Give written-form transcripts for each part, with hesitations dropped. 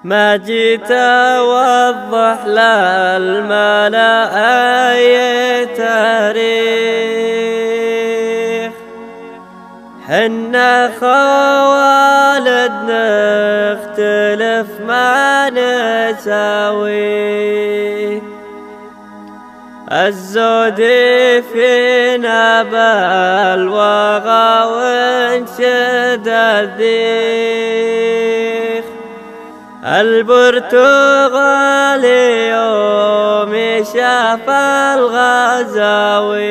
ما جيت أوضح للملا أي تاريخ، حنا خوالد نختلف ما نساوي، الزود فينا بالوغى وانشد الذيخ، البرتغال يوم شاف الغزاوي،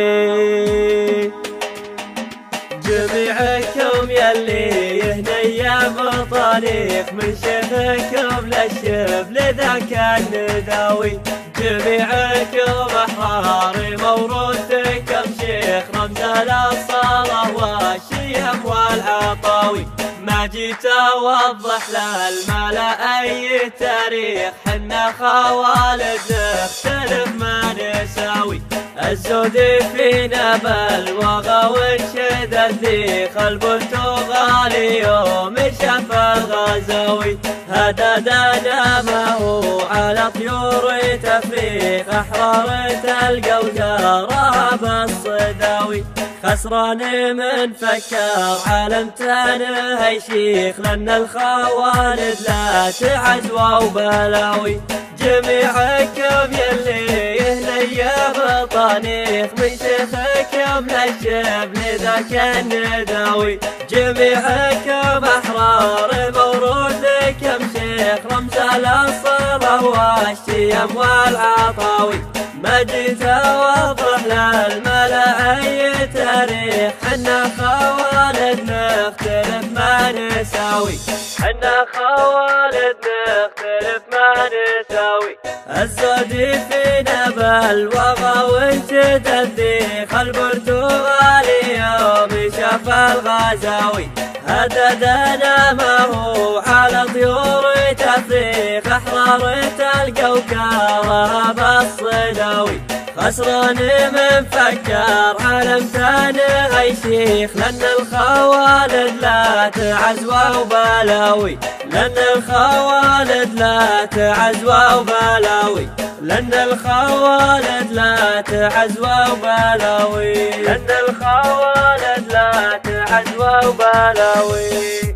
جميعكم يلي يهنيا بطريق من شيخكم للشبل ذاك النداوي، جميعكم أحرار موروثكم شيخ رمز الأصالة والشيم والعطاوي، ما جيت أوضح للملا أي تاريخ، حنا خوالد نختلف ما نساوي، الزود فينا بالوغى وانشد الذيخ، البرتغال يوم شاف الغزاوي، هددنا ما هو على طيور تفريق، أحرار القوزة رهب الصداوي، خسران من فكر عالم تانه شيخ، لأن الخوالد لا تعزوى وبلاوي، جميعكم يلي يهنيا بطنيخ من شيخكم للشبل ذاك النداوي، جميعكم أحرار موروثكم شيخ رمز الأصالة والشيم والعطاوي، ما جيت أوضح للملا أي تاريخ، حنا خوالد نختلف ما نساوي، حنا خوالد نختلف ما نساوي، الزود فينا بالوغى وانشد الذيخ، البرتغال يوم شاف الغزاوي، هددنا ما هو على طيور تفريق، أحرار القوكرة بالصداوي، خسران من فكر عالم تانه أي شيخ، لأن الخوالد لا تعزوى وبلاوي، لأن الخوالد لا تعزوى وبلاوي، لأن الخوالد لا تعزوى وبلاوي، لأن الخوالد لا تعزوى وبلاوي.